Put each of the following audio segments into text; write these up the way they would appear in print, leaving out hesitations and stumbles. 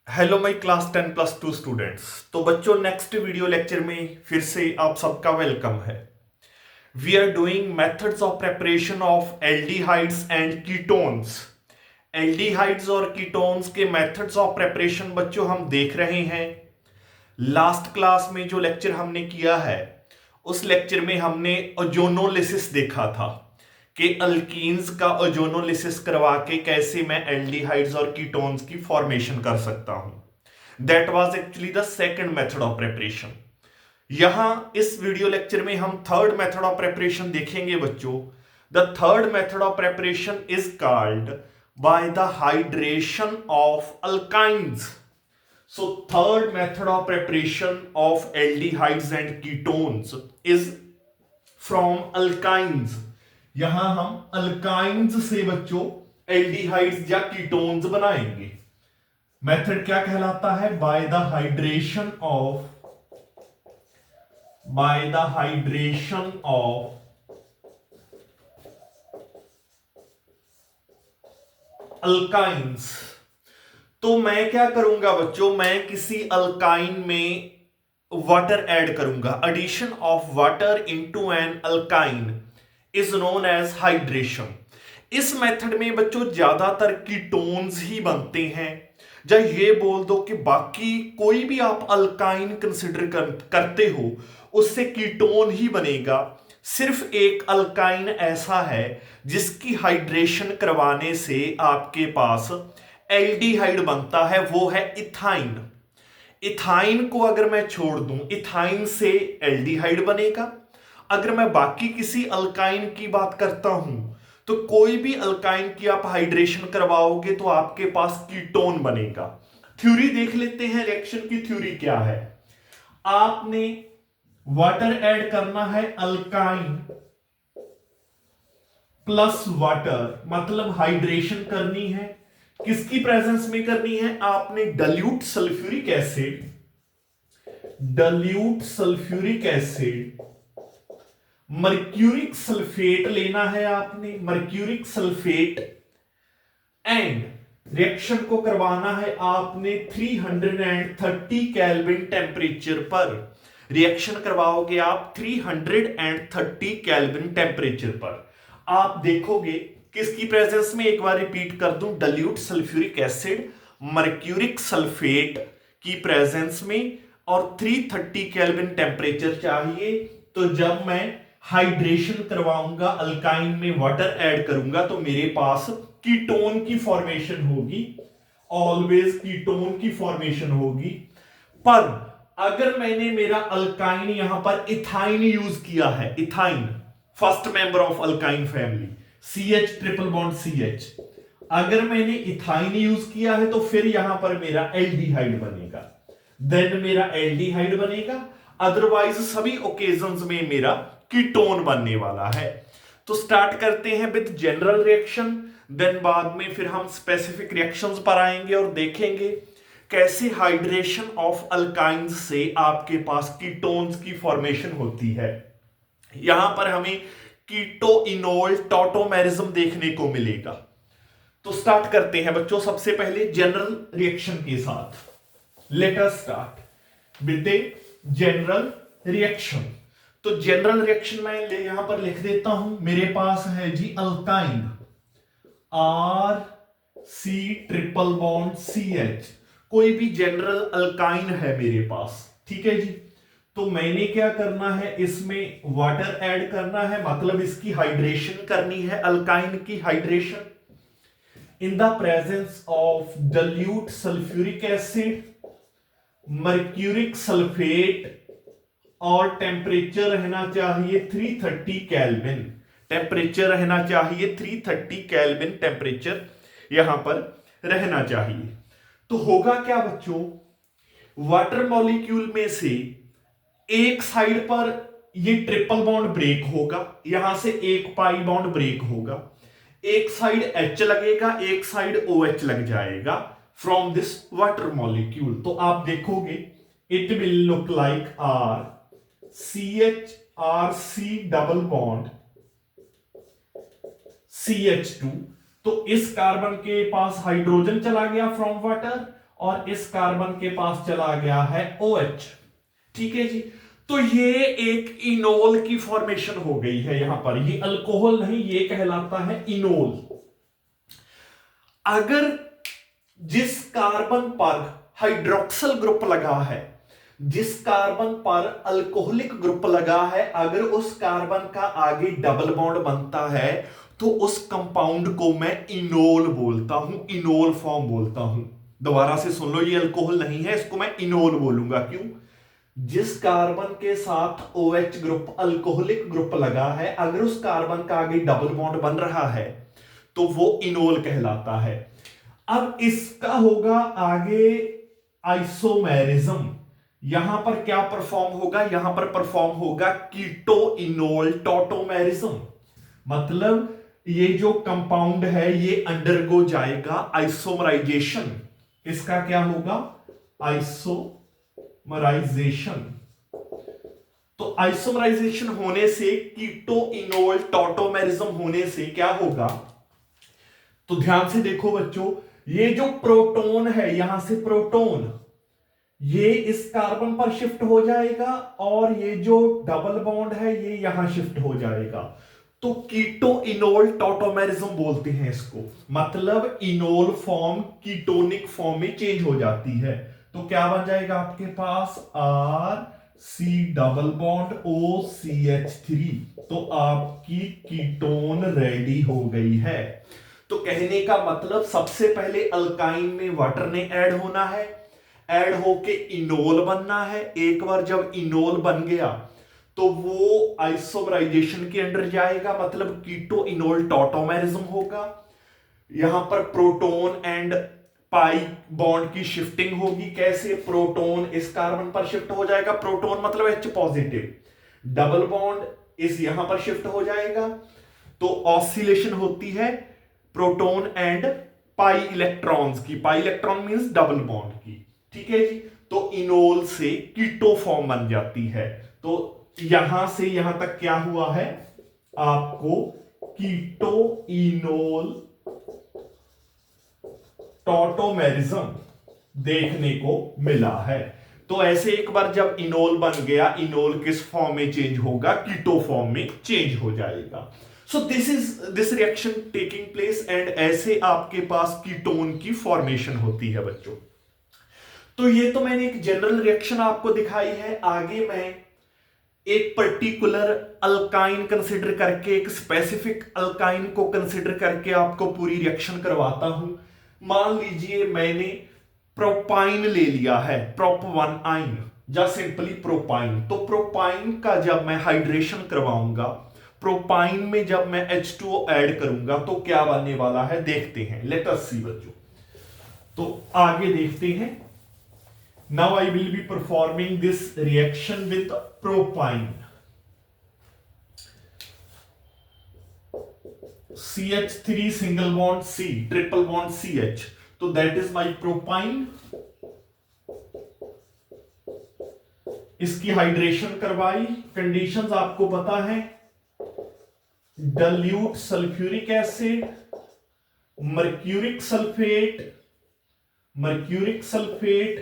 Hello my class 10+2 students. तो बच्चों, next video lecture में फिर से आप सबका वेलकम है। We are doing methods of preparation of aldehydes and ketones. Aldehydes और कीटोन्स के मेथड्स ऑफ प्रेपरेशन बच्चों हम देख रहे हैं। लास्ट क्लास में जो लेक्चर हमने किया है उस लेक्चर में हमने ओजोनोलिसिस देखा था कि अल्कीन्स का ओजोनोलिसिस करवा के कैसे मैं एल्डिहाइड्स और कीटोन्स की फॉर्मेशन कर सकता हूं। That was actually the second method of preparation. यहां इस वीडियो लेक्चर में हम थर्ड मेथड ऑफ प्रिपरेशन देखेंगे बच्चों। The third method of preparation is called by the hydration of alkynes. So third method of preparation of aldehydes and ketones is from alkynes। यहां हम alkynes से बच्चों aldehydes या ketones बनाएंगे। Method क्या कहलाता है? By the hydration of alkynes. तो मैं क्या करूंगा बच्चों, मैं किसी अल्काइन में वाटर ऐड करूंगा। Addition of water into an alkyne is known as hydration. इस मेथड में बच्चों ज्यादातर कीटोन्स ही बनते हैं। या ये बोल दो कि बाकी कोई भी आप अल्काइन कंसिडर करते हो उससे कीटोन ही बनेगा। सिर्फ एक अल्काइन ऐसा है जिसकी हाइड्रेशन करवाने से आपके पास एल्डिहाइड बनता है, वो है इथाइन। इथाइन को अगर मैं छोड़ दूं, इथाइन से एल्डिहाइड बनेगा। अगर मैं बाकी किसी अल्काइन की बात करता हूं तो कोई भी अल्काइन की आप हाइड्रेशन करवाओगे तो आपके पास कीटोन बनेगा। थ्योरी देख लेते हैं, रिएक्शन की थ्योरी क्या है। आपने वाटर ऐड करना है, अल्काइन प्लस वाटर, मतलब हाइड्रेशन करनी है। किसकी प्रेजेंस में करनी है? आपने dilute sulphuric acid mercuric sulphate लेना है आपने, मर्क्यूरिक सल्फेट। एंड रिएक्शन को करवाना है आपने 330 केल्विन टेम्परेचर पर। रिएक्शन करवाओगे आप 330 केल्विन टेम्परेचर पर। आप देखोगे किसकी प्रेजेंस में, एक बार रिपीट कर दूं, dilute sulphuric acid mercuric sulphate की प्रेजेंस में, और 330 केल्विन टेम्परेचर चाहिए। तो जब मैं हाइड्रेशन करवाऊंगा, अल्काइन में वाटर ऐड करूंगा, तो मेरे पास कीटोन की फॉर्मेशन होगी। ऑलवेज कीटोन की फॉर्मेशन होगी। पर अगर मैंने मेरा अल्काइन यहां पर इथाइन यूज किया है, ethyne first member of alkyne family, CH triple bond CH, अगर मैंने इथाइन यूज किया है तो फिर यहां पर मेरा एल्डिहाइड बनेगा। देन मेरा एल्डिहाइड बनेगा। अदरवाइज सभी ओकेजन्स में मेरा कीटोन बनने वाला है। तो स्टार्ट करते हैं विद जनरल रिएक्शन, देन बाद में फिर हम स्पेसिफिक रिएक्शंस पर आएंगे और देखेंगे कैसे हाइड्रेशन ऑफ अल्काइंस से आपके पास कीटोन्स की फॉर्मेशन होती है। यहां पर हमें कीटोइनोल टॉटोमेरिज्म देखने को मिलेगा। तो स्टार्ट करते हैं बच्चों सबसे पहले जनरल रिएक्शन के साथ। Let us start with the general reaction. तो जनरल रिएक्शन मैं यहां पर लिख देता हूं। मेरे पास है जी alkyne RC triple bond CH, कोई भी जनरल अल्काइन है मेरे पास, ठीक है जी। तो मैंने क्या करना है, इसमें वाटर ऐड करना है, मतलब इसकी हाइड्रेशन करनी है, अल्काइन की hydration in the presence of dilute sulphuric acid mercuric sulphate, और टेम्परेचर रहना चाहिए 330 केल्विन। टेम्परेचर रहना चाहिए 330 केल्विन टेम्परेचर यहां पर रहना चाहिए। तो होगा क्या बच्चों, वाटर मॉलिक्यूल में से एक साइड पर ये ट्रिपल बॉन्ड ब्रेक होगा, यहां से एक पाई बॉन्ड ब्रेक होगा, एक साइड H लगेगा, एक साइड OH लग जाएगा फ्रॉम दिस वाटर मॉलिक्यूल। तो आप देखोगे it will look like CH double bond CH2। तो इस कार्बन के पास हाइड्रोजन चला गया फ्रॉम वाटर, और इस कार्बन के पास चला गया है OH। ठीक है जी, तो ये एक इनोल की फॉर्मेशन हो गई है। यहां पर ये अल्कोहल नहीं, ये कहलाता है इनोल। अगर जिस कार्बन पर हाइड्रोक्सिल ग्रुप लगा है, जिस कार्बन पर अल्कोहलिक ग्रुप लगा है, अगर उस कार्बन का आगे डबल बॉन्ड बनता है तो उस कंपाउंड को मैं इनोल बोलता हूं, इनोल फॉर्म बोलता हूं। दोबारा से सुन लो, ये अल्कोहल नहीं है, इसको मैं इनोल बोलूंगा। क्यों? जिस कार्बन के साथ OH ग्रुप अल्कोहलिक ग्रुप लगा है, अगर उस कार्बन का आगे डबल बॉन्ड बन रहा है तो वो इनोल कहलाता है। अब इसका होगा आगे आइसोमेरिज्म। यहां पर क्या परफॉर्म होगा? यहां पर परफॉर्म होगा कीटो इनोल टॉटोमेरिज्म। मतलब ये जो कंपाउंड है ये अंडरगो जाएगा आइसोमराइजेशन। इसका क्या होगा? आइसोमराइजेशन। तो आइसोमराइजेशन होने से, कीटो इनोल टॉटोमेरिज्म होने से क्या होगा? तो ध्यान से देखो बच्चों, ये जो प्रोटॉन है, यहां से प्रोटॉन ये इस कार्बन पर शिफ्ट हो जाएगा और ये जो डबल बॉन्ड है ये यहां शिफ्ट हो जाएगा। तो कीटो इनोल टॉटोमेरिज्म बोलते हैं इसको। मतलब इनोल फॉर्म कीटोनिक फॉर्म में चेंज हो जाती है। तो क्या बन जाएगा आपके पास? RC double bond OCH3। तो आपकी कीटोन रेडी हो गई है। तो कहने का मतलब सबसे पहले अल्काइन में वाटर ने ऐड होना है, ऐड होके इनोल बनना है। एक बार जब इनोल बन गया तो वो आइसोमराइजेशन के अंडर जाएगा, मतलब कीटो इनोल टॉटोमेरिज्म होगा। यहां पर प्रोटॉन एंड पाई बॉन्ड की शिफ्टिंग होगी। कैसे? प्रोटॉन इस कार्बन पर शिफ्ट हो जाएगा, प्रोटॉन मतलब H पॉजिटिव, डबल बॉन्ड इस यहां पर शिफ्ट हो जाएगा। तो ऑसिलेशन होती है प्रोटॉन एंड पाई इलेक्ट्रॉन्स की। Pi electron means double bond की। ठीक है जी, तो इनोल से कीटो फॉर्म बन जाती है। तो यहां से यहां तक क्या हुआ है? आपको कीटो इनोल टॉटोमेरिज्म देखने को मिला है। तो ऐसे एक बार जब इनोल बन गया, इनोल किस फॉर्म में चेंज होगा? कीटो फॉर्म में चेंज हो जाएगा। So this reaction taking place and ऐसे आपके पास कीटोन की फॉर्मेशन होती है बच्चों। तो ये तो मैंने एक जनरल रिएक्शन आपको दिखाई है। आगे मैं एक पर्टिकुलर अल्काइन कंसिडर करके, एक स्पेसिफिक अल्काइन को कंसिडर करके आपको पूरी रिएक्शन करवाता हूं। मान लीजिए मैंने प्रोपाइन ले लिया है, प्रोप1 आइन या सिंपली प्रोपाइन। तो प्रोपाइन का जब मैं हाइड्रेशन करवाऊंगा, प्रोपाइन में जब मैं H2O ऐड करूंगा तो क्या बनने वाला है देखते हैं। लेट अस सी बच्चों, तो आगे देखते हैं। Now I will be performing this reaction with propyne. CH3 single bond C, triple bond CH, तो दैट इज माई प्रोपाइन। इसकी हाइड्रेशन करवाई, कंडीशंस आपको पता है, dilute sulphuric acid, mercuric sulphate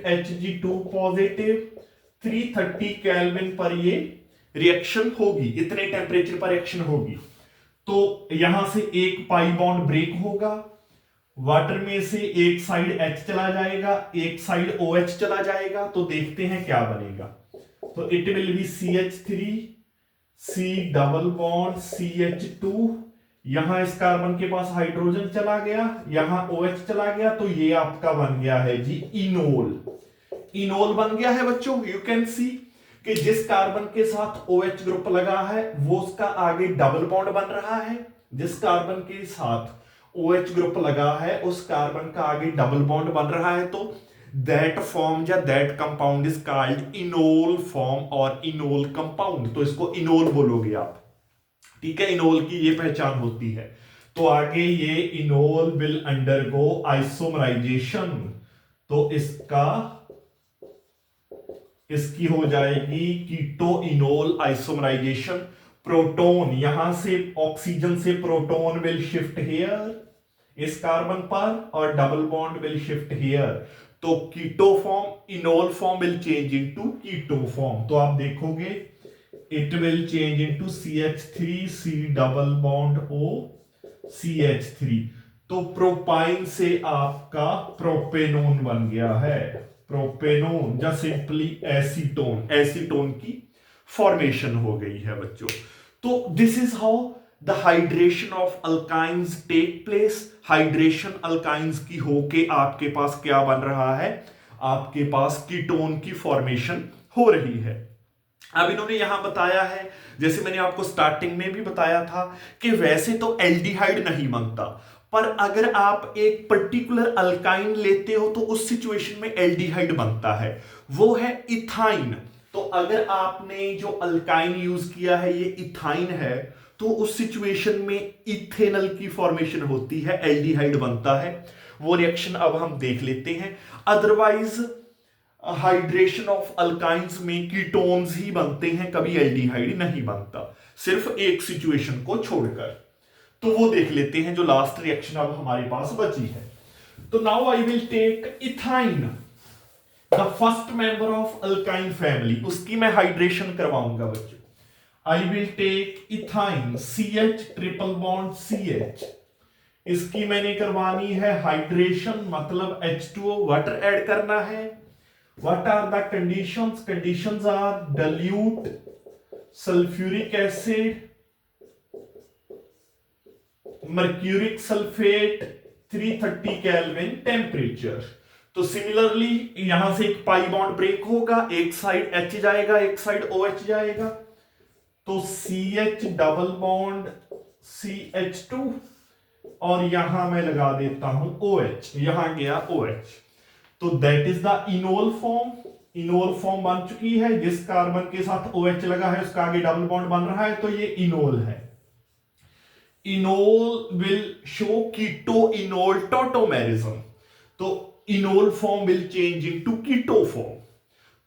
Hg2 positive, 330 kelvin पर ये रिएक्शन होगी, इतने टेम्परेचर पर रिएक्शन होगी। तो यहां से एक पाई बॉन्ड ब्रेक होगा, वाटर में से एक साइड H चला जाएगा, एक साइड OH चला जाएगा। तो देखते हैं क्या बनेगा। तो it will be CH3 C double bond CH2, यहां इस कार्बन के पास हाइड्रोजन चला गया, यहां OH चला गया, तो ये आपका बन गया है जी इनोल। इनोल बन गया है बच्चों। यू कैन सी कि जिस कार्बन के साथ OH ग्रुप लगा है वो उसका आगे डबल बॉन्ड बन रहा है, जिस कार्बन के साथ OH ग्रुप लगा है उस कार्बन का आगे डबल बॉन्ड बन रहा है। तो दैट फॉर्म या that compound is called enol form और इनोल कंपाउंड। तो इसको इनोल बोलोगे आप। ठीक है, इनोल की ये पहचान होती है। तो आगे ये इनोल विल अंडरगो आइसोमराइजेशन। तो इसकी हो जाएगी कीटो इनोल आइसोमराइजेशन। प्रोटॉन यहां से ऑक्सीजन से प्रोटॉन विल शिफ्ट हियर इस कार्बन पर और double bond will shift here. तो keto form, enol form will change into keto form. तो आप देखोगे it will change into CH3 C double bond O CH3। तो प्रोपाइन से आपका प्रोपेनोन बन गया है, प्रोपेनोन या सिंपली एसीटोन, एसीटोन की फॉर्मेशन हो गई है बच्चों। तो this is how the hydration of alkynes take place. Hydration alkynes की होके आपके पास क्या बन रहा है, आपके पास कीटोन की फॉर्मेशन हो रही है। अब इन्होंने यहां बताया है, जैसे मैंने आपको स्टार्टिंग में भी बताया था कि वैसे तो एल्डिहाइड नहीं बनता, पर अगर आप एक पर्टिकुलर अल्काइन लेते हो तो उस सिचुएशन में एल्डिहाइड बनता है, वो है इथाइन। तो अगर आपने जो अल्काइन यूज किया है ये इथाइन है, तो उस सिचुएशन में इथेनल की फॉर्मेशन होती है, एल्डिहाइड बनता है। वो रिएक्शन अब हम देख लेते हैं। अदरवाइज हाइड्रेशन ऑफ अल्काइंस में कीटोन्स ही बनते हैं, कभी एल्डिहाइड नहीं बनता, सिर्फ एक सिचुएशन को छोड़कर। तो वो देख लेते हैं जो लास्ट रिएक्शन अब हमारे पास बची है। तो now I will take ethyne, the first member of alkyne family, उसकी मैं हाइड्रेशन करवाऊंगा बच्चों। I will take ethyne CH triple bond CH, इसकी मैंने करवानी है हाइड्रेशन, मतलब H2O वाटर ऐड करना है। What are the conditions? Conditions are dilute sulfuric acid, mercuric sulfate, 330 Kelvin temperature। तो सिमिलरली यहां से एक पाई बॉन्ड ब्रेक होगा, एक साइड H जाएगा, एक साइड OH जाएगा, तो CH डबल बॉन्ड CH2 और यहां मैं लगा देता हूं OH, यहां गया OH। तो that is the enol form. Enol form बन चुकी है, जिस कार्बन के साथ OH लगा है उसका आगे डबल बॉन्ड बन रहा है, तो ये इनोल है। Enol will show keto enol tautomerism. तो enol form will change into keto form.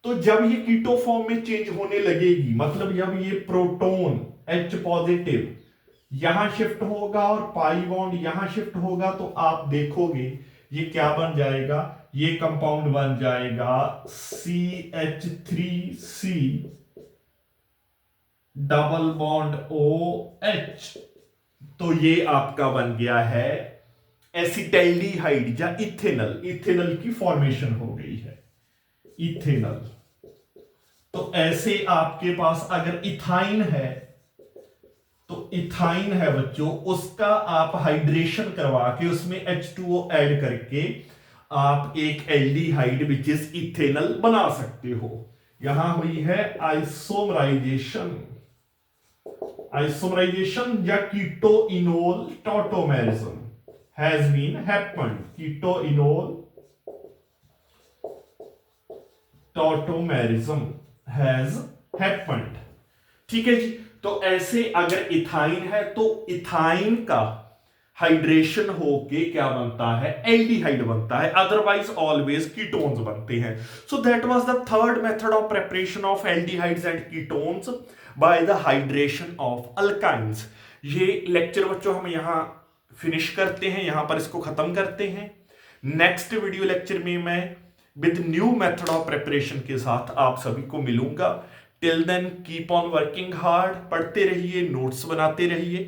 तो जब ये कीटो फॉर्म में चेंज होने लगेगी, मतलब जब ये प्रोटॉन H पॉजिटिव यहां शिफ्ट होगा और पाई बॉन्ड यहां शिफ्ट होगा, तो आप देखोगे ये क्या बन जाएगा, ये कंपाउंड बन जाएगा CH3C डबल बॉन्ड OH। तो ये आपका बन गया है एसिटाल्डिहाइड या इथेनल, इथेनल की फॉर्मेशन हो गई है, इथेनल। तो ऐसे आपके पास अगर इथाइन है, तो इथाइन है बच्चों, उसका आप हाइड्रेशन करवा के उसमें H2O ऐड करके आप एक एल्डिहाइड विच इज इथेनल बना सकते हो। यहां हुई है आइसोमराइजेशन, आइसोमराइजेशन या keto enol tautomerism has been happened, keto enol tautomerism has happened. ठीक है जी। तो ऐसे अगर इथाइन है तो इथाइन का हाइड्रेशन होके क्या बनता है, एल्डिहाइड बनता है, अदरवाइज ऑलवेज कीटोन्स बनते हैं। So that was the third method of preparation of aldehydes and ketones bye the hydration of alkynes. ये लेक्चर बच्चों हम यहां फिनिश करते हैं, यहां पर इसको खत्म करते हैं। नेक्स्ट वीडियो लेक्चर में मैं with new method of preparation के साथ आप सभी को मिलूंगा। Till then keep on working hard, पढ़ते रहिए, नोट्स बनाते रहिए।